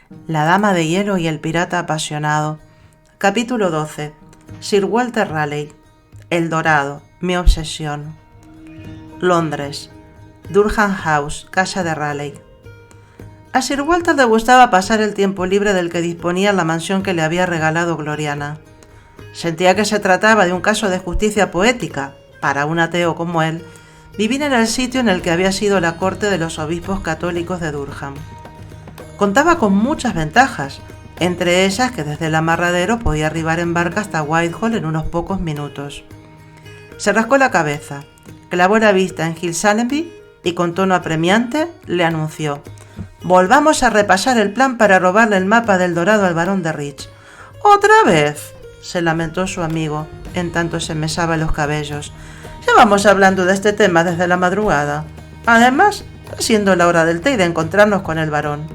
La Dama de Hielo y el Pirata Apasionado. Capítulo 12. Sir Walter Raleigh. El Dorado, mi obsesión. Londres. Durham House, casa de Raleigh. A Sir Walter le gustaba pasar el tiempo libre del que disponía en la mansión que le había regalado Gloriana. Sentía que se trataba de un caso de justicia poética, para un ateo como él, vivir en el sitio en el que había sido la corte de los obispos católicos de Durham. Contaba con muchas ventajas, entre ellas que desde el amarradero podía arribar en barca hasta Whitehall en unos pocos minutos. Se rascó la cabeza, clavó la vista en Giles Allenby y con tono apremiante le anunció: «Volvamos a repasar el plan para robarle el mapa del Dorado al barón de Rich». «¿Otra vez?», se lamentó su amigo, en tanto se mesaba los cabellos. «Llevamos hablando de este tema desde la madrugada. Además, está siendo la hora del té y de encontrarnos con el barón».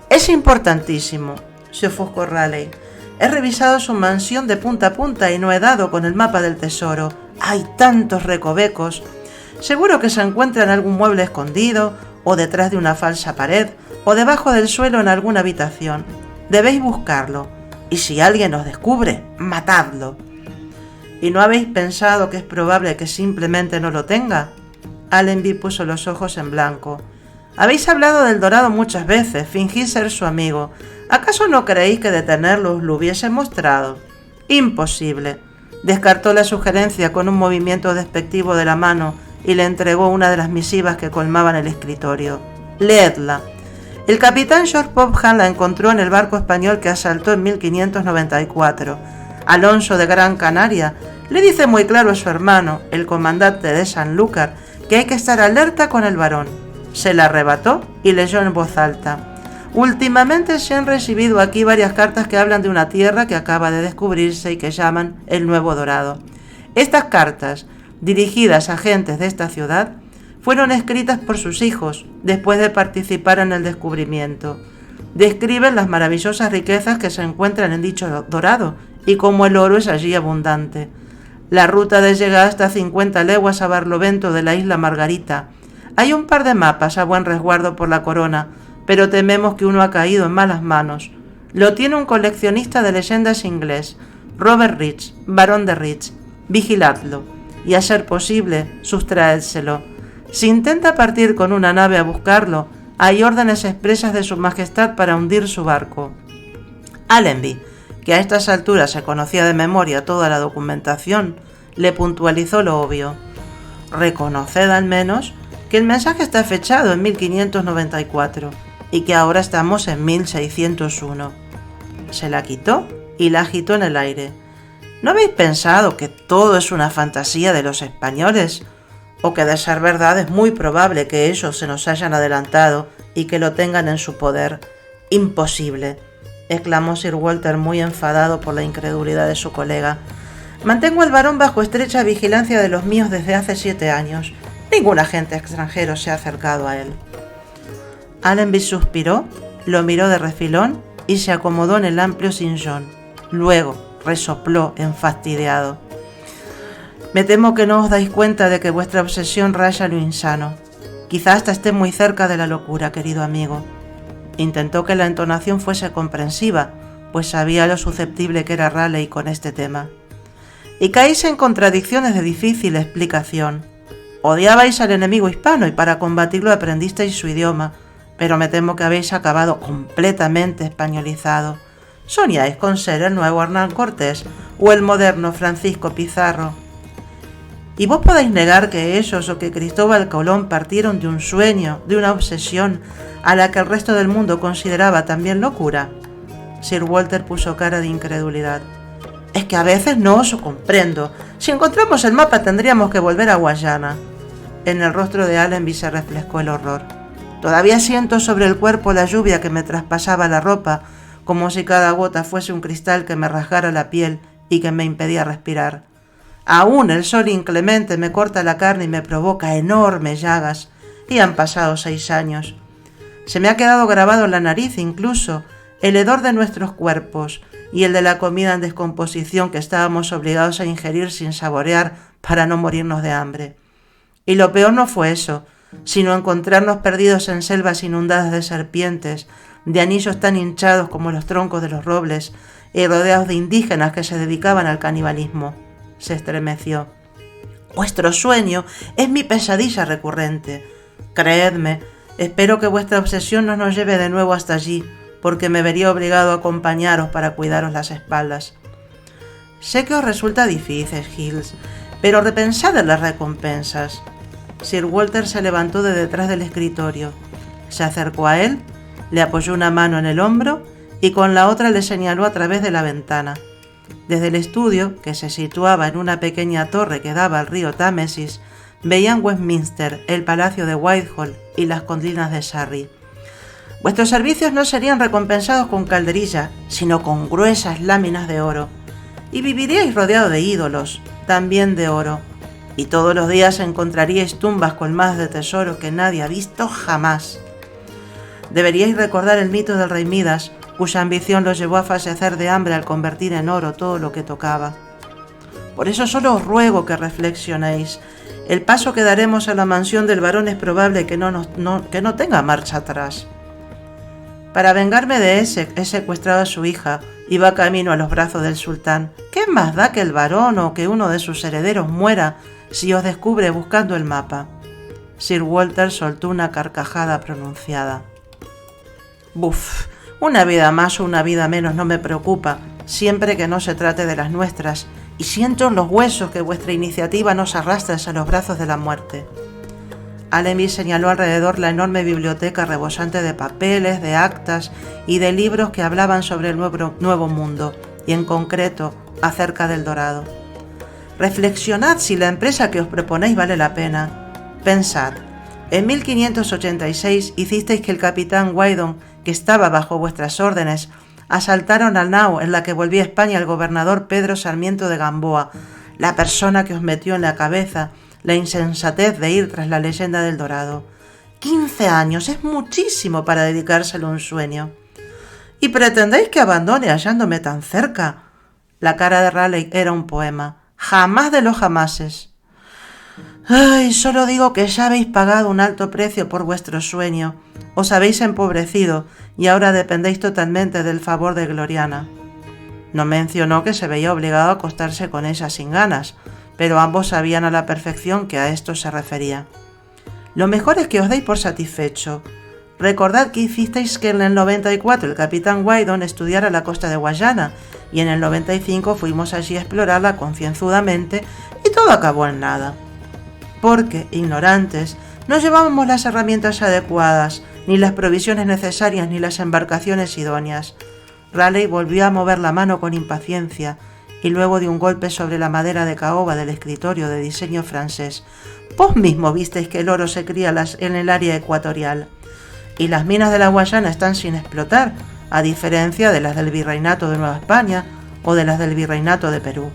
«Es importantísimo», se ofuscó Raleigh. «He revisado su mansión de punta a punta y no he dado con el mapa del tesoro. Hay tantos recovecos. Seguro que se encuentra en algún mueble escondido, o detrás de una falsa pared, o debajo del suelo en alguna habitación. Debéis buscarlo, y si alguien os descubre, matadlo». «¿Y no habéis pensado que es probable que simplemente no lo tenga?». Allenby puso los ojos en blanco. «Habéis hablado del Dorado muchas veces, fingís ser su amigo. ¿Acaso no creéis que detenerlo os lo hubiese mostrado?». «Imposible», descartó la sugerencia con un movimiento despectivo de la mano y le entregó una de las misivas que colmaban el escritorio. «Leedla. El capitán George Popham la encontró en el barco español que asaltó en 1594. Alonso de Gran Canaria le dice muy claro a su hermano, el comandante de Sanlúcar, que hay que estar alerta con el barón. Se la arrebató y leyó en voz alta: «Últimamente se han recibido aquí varias cartas que hablan de una tierra que acaba de descubrirse y que llaman el Nuevo Dorado. Estas cartas, dirigidas a gentes de esta ciudad, fueron escritas por sus hijos después de participar en el descubrimiento. Describen las maravillosas riquezas que se encuentran en dicho dorado y cómo el oro es allí abundante. La ruta de llegada está a 50 leguas a Barlovento de la isla Margarita. Hay un par de mapas a buen resguardo por la corona, pero tememos que uno ha caído en malas manos. Lo tiene un coleccionista de leyendas inglés, Robert Rich, barón de Rich. Vigiladlo, y a ser posible, sustraédselo. Si intenta partir con una nave a buscarlo, hay órdenes expresas de su majestad para hundir su barco». Allenby, que a estas alturas se conocía de memoria toda la documentación, le puntualizó lo obvio: «Reconoced al menos que el mensaje está fechado en 1594 y que ahora estamos en 1601. Se la quitó y la agitó en el aire. «¿No habéis pensado que todo es una fantasía de los españoles? ¿O que de ser verdad es muy probable que ellos se nos hayan adelantado y que lo tengan en su poder?» «Imposible», exclamó Sir Walter muy enfadado por la incredulidad de su colega. «Mantengo al varón bajo estrecha vigilancia de los míos desde hace 7 años. Ningún agente extranjero se ha acercado a él». Allenby suspiró, lo miró de refilón y se acomodó en el amplio sillón. Luego resopló enfastidiado: «Me temo que no os dais cuenta de que vuestra obsesión raya lo insano. Quizá hasta esté muy cerca de la locura, querido amigo». Intentó que la entonación fuese comprensiva, pues sabía lo susceptible que era Raleigh con este tema. «Y caéis en contradicciones de difícil explicación. Odiabais al enemigo hispano y para combatirlo aprendisteis su idioma, pero me temo que habéis acabado completamente españolizado. Soñáis con ser el nuevo Hernán Cortés o el moderno Francisco Pizarro. ¿Y vos podéis negar que ellos o que Cristóbal Colón partieron de un sueño, de una obsesión, a la que el resto del mundo consideraba también locura?» Sir Walter puso cara de incredulidad. «Es que a veces no os comprendo. Si encontramos el mapa tendríamos que volver a Guayana». En el rostro de Allenby se refrescó el horror. «Todavía siento sobre el cuerpo la lluvia que me traspasaba la ropa, como si cada gota fuese un cristal que me rasgara la piel y que me impedía respirar. Aún el sol inclemente me corta la carne y me provoca enormes llagas, y han pasado 6 años. Se me ha quedado grabado en la nariz incluso el hedor de nuestros cuerpos y el de la comida en descomposición que estábamos obligados a ingerir sin saborear para no morirnos de hambre. Y lo peor no fue eso, sino encontrarnos perdidos en selvas inundadas de serpientes, de anillos tan hinchados como los troncos de los robles y rodeados de indígenas que se dedicaban al canibalismo. Se estremeció. Vuestro sueño es mi pesadilla recurrente. Creedme, espero que vuestra obsesión no nos lleve de nuevo hasta allí, porque me vería obligado a acompañaros para cuidaros las espaldas. Sé que os resulta difícil, Hills, pero repensad en las recompensas. Sir Walter se levantó de detrás del escritorio, se acercó a él, le apoyó una mano en el hombro y con la otra le señaló a través de la ventana. Desde el estudio, que se situaba en una pequeña torre que daba al río Támesis, veían Westminster, el palacio de Whitehall y las colinas de Surrey. Vuestros servicios no serían recompensados con calderilla, sino con gruesas láminas de oro, y viviríais rodeado de ídolos, también de oro, y todos los días encontraríais tumbas colmadas de tesoros que nadie ha visto jamás. Deberíais recordar el mito del rey Midas, cuya ambición los llevó a fallecer de hambre al convertir en oro todo lo que tocaba. Por eso solo os ruego que reflexionéis. El paso que daremos a la mansión del varón es probable que no tenga marcha atrás. Para vengarme de ese, he secuestrado a su hija y va camino a los brazos del sultán. ¿Qué más da que el varón o que uno de sus herederos muera si os descubre buscando el mapa? Sir Walter soltó una carcajada pronunciada. Buf, una vida más o una vida menos no me preocupa, siempre que no se trate de las nuestras, y siento en los huesos que vuestra iniciativa nos arrastra hacia los brazos de la muerte. Allenby señaló alrededor la enorme biblioteca rebosante de papeles, de actas y de libros que hablaban sobre el nuevo mundo, y en concreto acerca del dorado. Reflexionad si la empresa que os proponéis vale la pena. Pensad, en 1586 hicisteis que el capitán Weydon, que estaba bajo vuestras órdenes, asaltaron la nao en la que volvía a España el gobernador Pedro Sarmiento de Gamboa, la persona que os metió en la cabeza la insensatez de ir tras la leyenda del dorado. 15 años es muchísimo para dedicárselo a un sueño. ¿Y pretendéis que abandone hallándome tan cerca? La cara de Raleigh era un poema. Jamás de los jamases. Ay, solo digo que ya habéis pagado un alto precio por vuestro sueño. Os habéis empobrecido y ahora dependéis totalmente del favor de Gloriana. No mencionó que se veía obligado a acostarse con ella sin ganas, pero ambos sabían a la perfección que a esto se refería. Lo mejor es que os deis por satisfecho. Recordad que hicisteis que en el 94 el capitán Weydon estudiara la costa de Guayana y en el 95 fuimos allí a explorarla concienzudamente y todo acabó en nada. Porque, ignorantes, no llevábamos las herramientas adecuadas, ni las provisiones necesarias, ni las embarcaciones idóneas. Raleigh volvió a mover la mano con impaciencia y luego dio un golpe sobre la madera de caoba del escritorio de diseño francés. Vos mismo visteis que el oro se cría en el área ecuatorial. Y las minas de la Guayana están sin explotar, a diferencia de las del Virreinato de Nueva España o de las del Virreinato de Perú.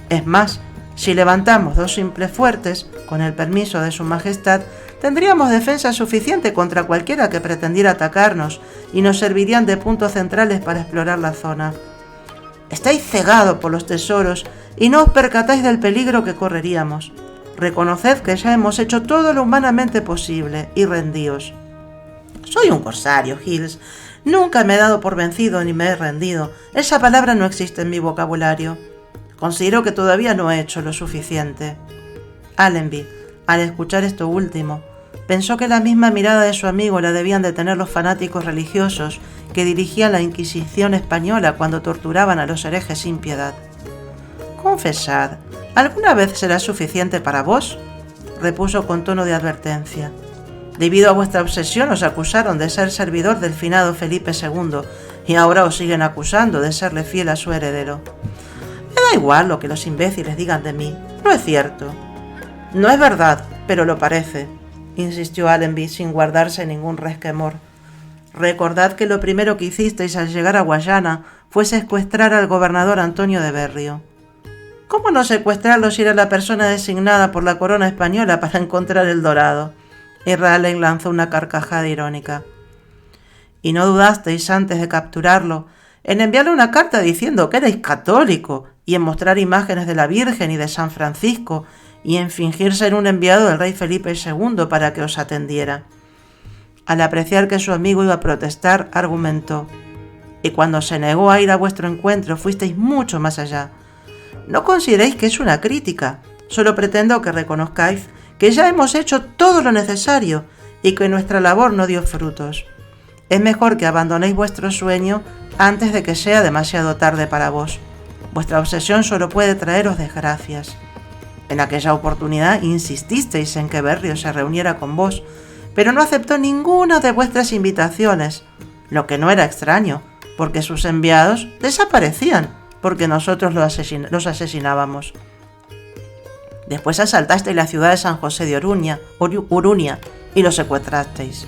Es más, si levantamos 2 simples fuertes, con el permiso de su majestad, tendríamos defensa suficiente contra cualquiera que pretendiera atacarnos y nos servirían de puntos centrales para explorar la zona. Estáis cegados por los tesoros y no os percatáis del peligro que correríamos. Reconoced que ya hemos hecho todo lo humanamente posible y rendíos. Soy un corsario, Hills. Nunca me he dado por vencido ni me he rendido. Esa palabra no existe en mi vocabulario. Considero que todavía no he hecho lo suficiente. Allenby, al escuchar esto último, pensó que la misma mirada de su amigo la debían de tener los fanáticos religiosos que dirigían la Inquisición española cuando torturaban a los herejes sin piedad. Confesad, ¿alguna vez será suficiente para vos?, repuso con tono de advertencia. Debido a vuestra obsesión os acusaron de ser servidor del finado Felipe II y ahora os siguen acusando de serle fiel a su heredero. Me da igual lo que los imbéciles digan de mí, no es cierto. No es verdad, pero lo parece, insistió Allenby sin guardarse ningún resquemor. Recordad que lo primero que hicisteis al llegar a Guayana fue secuestrar al gobernador Antonio de Berrio. ¿Cómo no secuestrarlo si era la persona designada por la corona española para encontrar el dorado? Y Raleigh lanzó una carcajada irónica. ¿Y no dudasteis antes de capturarlo en enviarle una carta diciendo que erais católico y en mostrar imágenes de la Virgen y de San Francisco y en fingir ser un enviado del rey Felipe II para que os atendiera? Al apreciar que su amigo iba a protestar, argumentó: y cuando se negó a ir a vuestro encuentro fuisteis mucho más allá. No consideréis que es una crítica, solo pretendo que reconozcáis que ya hemos hecho todo lo necesario y que nuestra labor no dio frutos. Es mejor que abandonéis vuestro sueño antes de que sea demasiado tarde para vos. Vuestra obsesión solo puede traeros desgracias. En aquella oportunidad insististeis en que Berrio se reuniera con vos, pero no aceptó ninguna de vuestras invitaciones, lo que no era extraño, porque sus enviados desaparecían, porque nosotros los asesinábamos. Después asaltasteis la ciudad de San José de Urunia y lo secuestrasteis.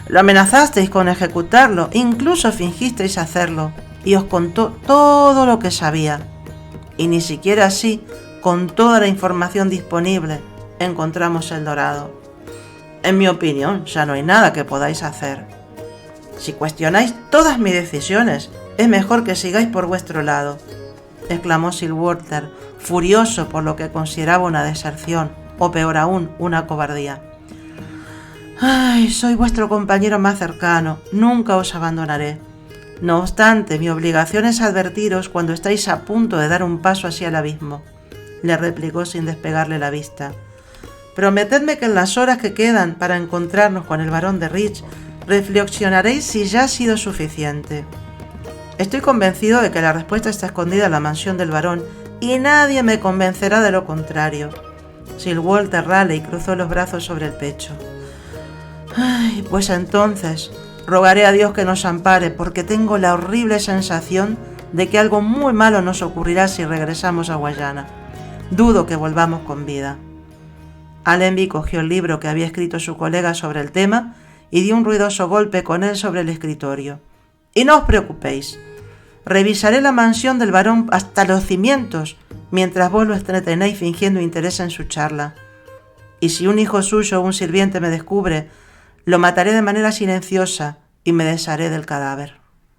Lo amenazasteis con ejecutarlo, incluso fingisteis hacerlo, y os contó todo lo que sabía. Y ni siquiera así, con toda la información disponible, encontramos el dorado. En mi opinión, ya no hay nada que podáis hacer. Si cuestionáis todas mis decisiones, es mejor que sigáis por vuestro lado, exclamó Sir Walter, furioso por lo que consideraba una deserción, o peor aún, una cobardía. Ay, soy vuestro compañero más cercano, nunca os abandonaré. No obstante, mi obligación es advertiros cuando estáis a punto de dar un paso hacia el abismo, le replicó sin despegarle la vista. Prometedme que en las horas que quedan para encontrarnos con el barón de Rich, reflexionaréis si ya ha sido suficiente. Estoy convencido de que la respuesta está escondida en la mansión del barón y nadie me convencerá de lo contrario. Sir Walter Raleigh cruzó los brazos sobre el pecho. Ay, pues entonces rogaré a Dios que nos ampare, porque tengo la horrible sensación de que algo muy malo nos ocurrirá si regresamos a Guayana. Dudo que volvamos con vida. Allenby cogió el libro que había escrito su colega sobre el tema y dio un ruidoso golpe con él sobre el escritorio. Y no os preocupéis. Revisaré la mansión del barón hasta los cimientos, mientras vos lo entretenéis fingiendo interés en su charla. Y si un hijo suyo o un sirviente me descubre, lo mataré de manera silenciosa y me desharé del cadáver.